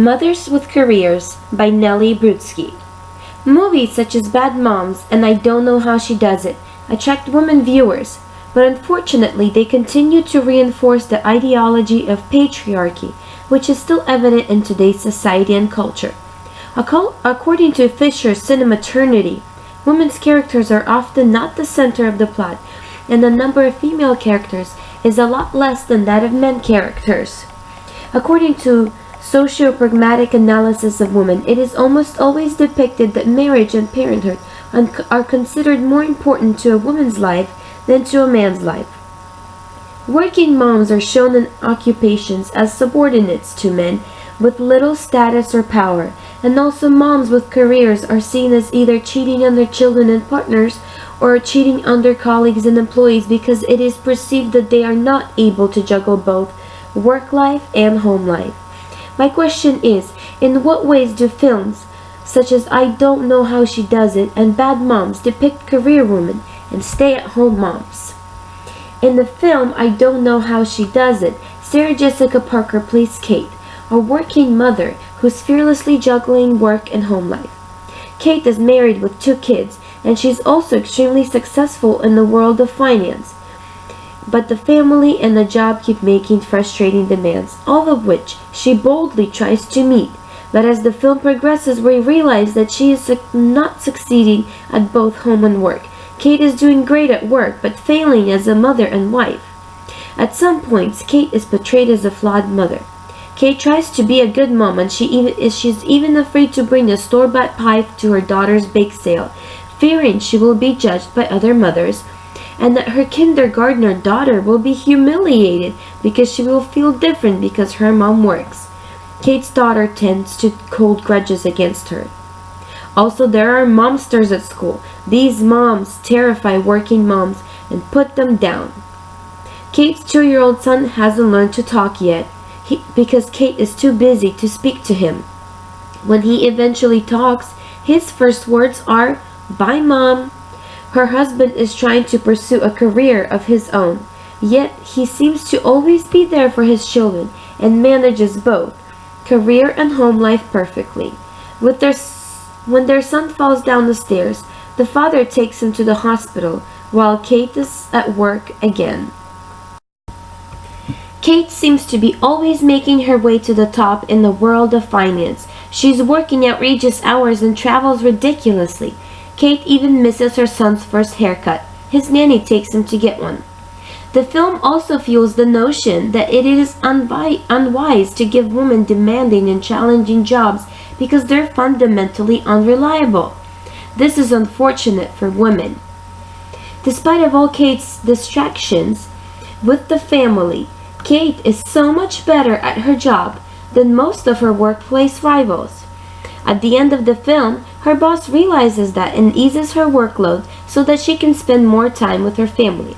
Mothers with Careers by Nellie Brutsky. Movies such as Bad Moms and I Don't Know How She Does It attract women viewers, but unfortunately they continue to reinforce the ideology of patriarchy, which is still evident in today's society and culture. According to Fisher's Cinematernity, women's characters are often not the center of the plot, and the number of female characters is a lot less than that of men characters. According to Socio-pragmatic analysis of women, it is almost always depicted that marriage and parenthood are considered more important to a woman's life than to a man's life. Working moms are shown in occupations as subordinates to men with little status or power, and also moms with careers are seen as either cheating on their children and partners or cheating on their colleagues and employees because it is perceived that they are not able to juggle both work life and home life. My question is, in what ways do films such as I Don't Know How She Does It and Bad Moms depict career women and stay-at-home moms? In the film I Don't Know How She Does It, Sarah Jessica Parker plays Kate, a working mother who's fearlessly juggling work and home life. Kate is married with 2 kids, and she's also extremely successful in the world of finance. But the family and the job keep making frustrating demands, all of which she boldly tries to meet. But as the film progresses, we realize that she is not succeeding at both home and work. Kate is doing great at work, but failing as a mother and wife. At some points, Kate is portrayed as a flawed mother. Kate tries to be a good mom, and she's even afraid to bring a store-bought pie to her daughter's bake sale, fearing she will be judged by other mothers, and that her kindergartner daughter will be humiliated because she will feel different because her mom works. Kate's daughter tends to hold grudges against her. Also, there are momsters at school. These moms terrify working moms and put them down. Kate's 2-year-old son hasn't learned to talk yet because Kate is too busy to speak to him. When he eventually talks, his first words are, "Bye, Mom." Her husband is trying to pursue a career of his own, yet he seems to always be there for his children and manages both career and home life perfectly. When their son falls down the stairs, the father takes him to the hospital while Kate is at work again. Kate seems to be always making her way to the top in the world of finance. She's working outrageous hours and travels ridiculously. Kate even misses her son's first haircut. His nanny takes him to get one. The film also fuels the notion that it is unwise to give women demanding and challenging jobs because they're fundamentally unreliable. This is unfortunate for women. Despite of all Kate's distractions with the family, Kate is so much better at her job than most of her workplace rivals. At the end of the film, her boss realizes that and eases her workload so that she can spend more time with her family.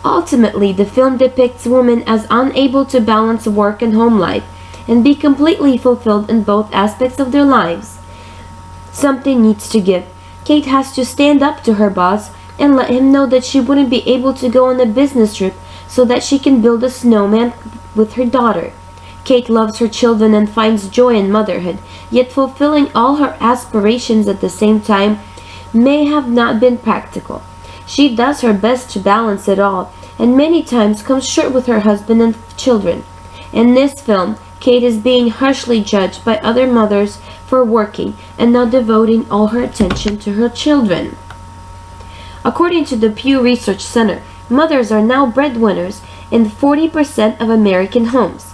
Ultimately, the film depicts women as unable to balance work and home life and be completely fulfilled in both aspects of their lives. Something needs to give. Kate has to stand up to her boss and let him know that she wouldn't be able to go on a business trip so that she can build a snowman with her daughter. Kate loves her children and finds joy in motherhood, yet fulfilling all her aspirations at the same time may have not been practical. She does her best to balance it all, and many times comes short with her husband and children. In this film, Kate is being harshly judged by other mothers for working and not devoting all her attention to her children. According to the Pew Research Center, mothers are now breadwinners in 40% of American homes.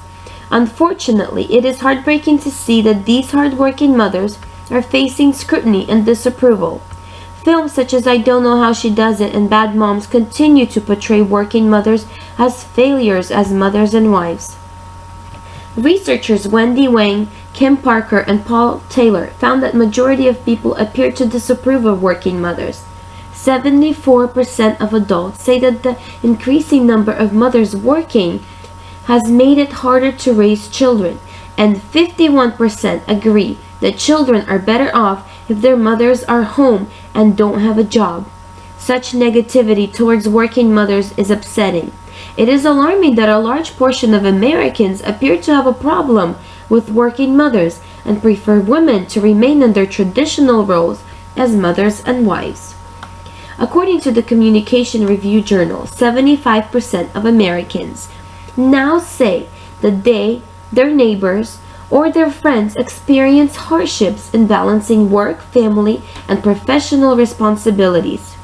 Unfortunately, it is heartbreaking to see that these hardworking mothers are facing scrutiny and disapproval. Films such as I Don't Know How She Does It and Bad Moms continue to portray working mothers as failures as mothers and wives. Researchers Wendy Wang, Kim Parker, and Paul Taylor found that majority of people appear to disapprove of working mothers. 74% of adults say that the increasing number of mothers working has made it harder to raise children, and 51% agree that children are better off if their mothers are home and don't have a job. Such negativity towards working mothers is upsetting. It is alarming that a large portion of Americans appear to have a problem with working mothers and prefer women to remain in their traditional roles as mothers and wives. According to the Communication Review Journal, 75% of Americans now say that they, their neighbors, or their friends experience hardships in balancing work, family, and professional responsibilities.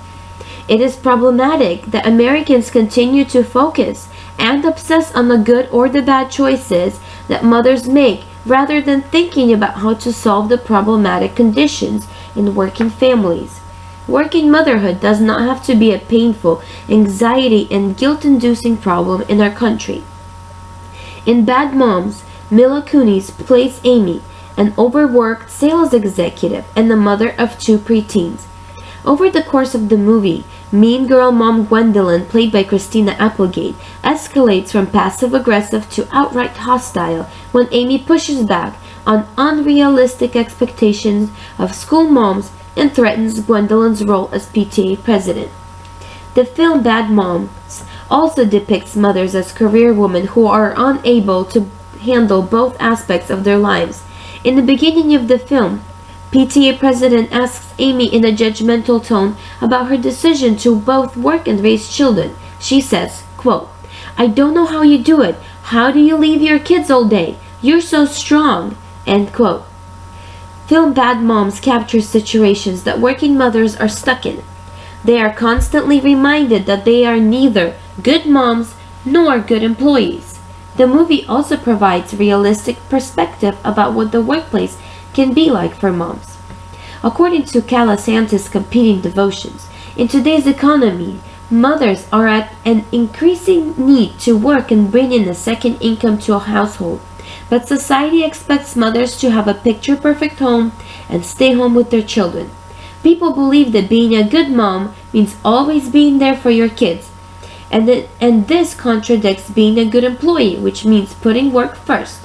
It is problematic that Americans continue to focus and obsess on the good or the bad choices that mothers make rather than thinking about how to solve the problematic conditions in working families. Working motherhood does not have to be a painful, anxiety, and guilt-inducing problem in our country. In Bad Moms, Mila Kunis plays Amy, an overworked sales executive and the mother of two preteens. Over the course of the movie, mean girl mom Gwendolyn, played by Christina Applegate, escalates from passive-aggressive to outright hostile when Amy pushes back on unrealistic expectations of school moms and threatens Gwendolyn's role as PTA president. The film Bad Moms also depicts mothers as career women who are unable to handle both aspects of their lives. In the beginning of the film, PTA president asks Amy in a judgmental tone about her decision to both work and raise children. She says, quote, "I don't know how you do it. How do you leave your kids all day? You're so strong." End quote. Film Bad Moms captures situations that working mothers are stuck in. They are constantly reminded that they are neither good moms nor good employees. The movie also provides realistic perspective about what the workplace can be like for moms. According to Calasantis' Competing Devotions, in today's economy, mothers are at an increasing need to work and bring in a second income to a household. But society expects mothers to have a picture-perfect home and stay home with their children. People believe that being a good mom means always being there for your kids. And this contradicts being a good employee, which means putting work first.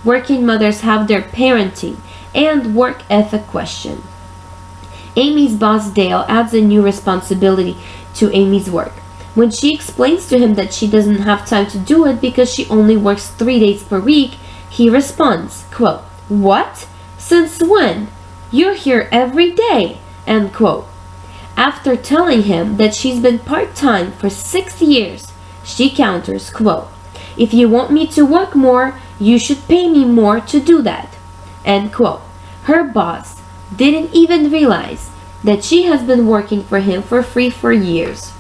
Working mothers have their parenting and work ethic questioned. Amy's boss Dale adds a new responsibility to Amy's work. When she explains to him that she doesn't have time to do it because she only works 3 days per week, he responds, quote, "What? Since when? You're here every day." End quote. After telling him that she's been part-time for 6 years, she counters, quote, "If you want me to work more, you should pay me more to do that." End quote. Her boss didn't even realize that she has been working for him for free for years.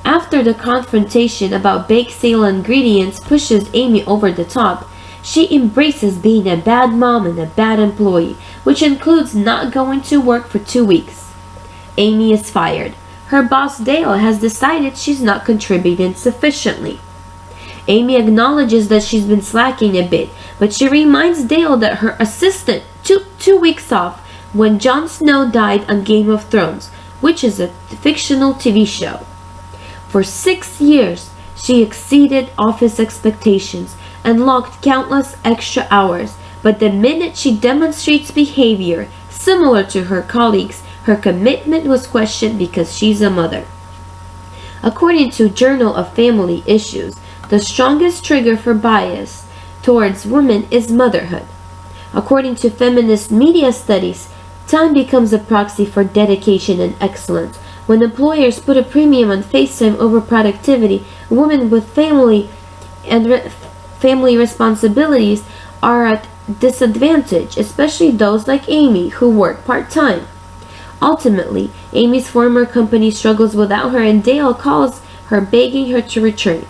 After the confrontation about bake sale ingredients pushes Amy over the top, she embraces being a bad mom and a bad employee, which includes not going to work for 2 weeks. Amy is fired. Her boss Dale has decided she's not contributing sufficiently. Amy acknowledges that she's been slacking a bit, but she reminds Dale that her assistant took 2 weeks off when Jon Snow died on Game of Thrones, which is a fictional TV show. For 6 years, she exceeded office expectations and logged countless extra hours, but the minute she demonstrates behavior similar to her colleagues, her commitment was questioned because she's a mother. According to Journal of Family Issues, the strongest trigger for bias towards women is motherhood. According to feminist media studies, time becomes a proxy for dedication and excellence. When employers put a premium on face time over productivity, women with family responsibilities are at disadvantage, especially those like Amy who work part-time. Ultimately, Amy's former company struggles without her and Dale calls her begging her to return.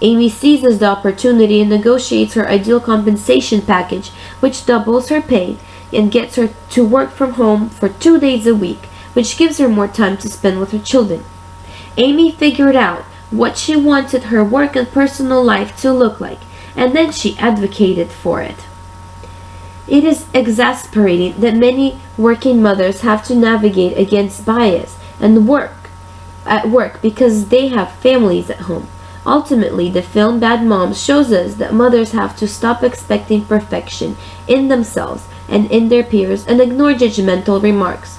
Amy seizes the opportunity and negotiates her ideal compensation package, which doubles her pay and gets her to work from home for 2 days a week, which gives her more time to spend with her children. Amy figured out what she wanted her work and personal life to look like, and then she advocated for it. It is exasperating that many working mothers have to navigate against bias and work because they have families at home. Ultimately, the film Bad Moms shows us that mothers have to stop expecting perfection in themselves and in their peers and ignore judgmental remarks.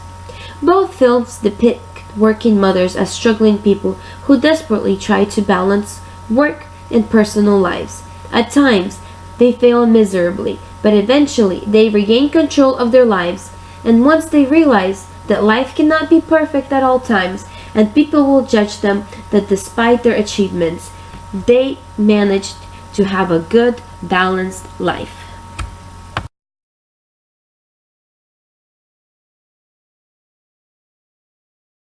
Both films depict working mothers as struggling people who desperately try to balance work and personal lives. At times, they fail miserably, but eventually they regain control of their lives, and once they realize that life cannot be perfect at all times, and people will judge them, that despite their achievements, they managed to have a good, balanced life.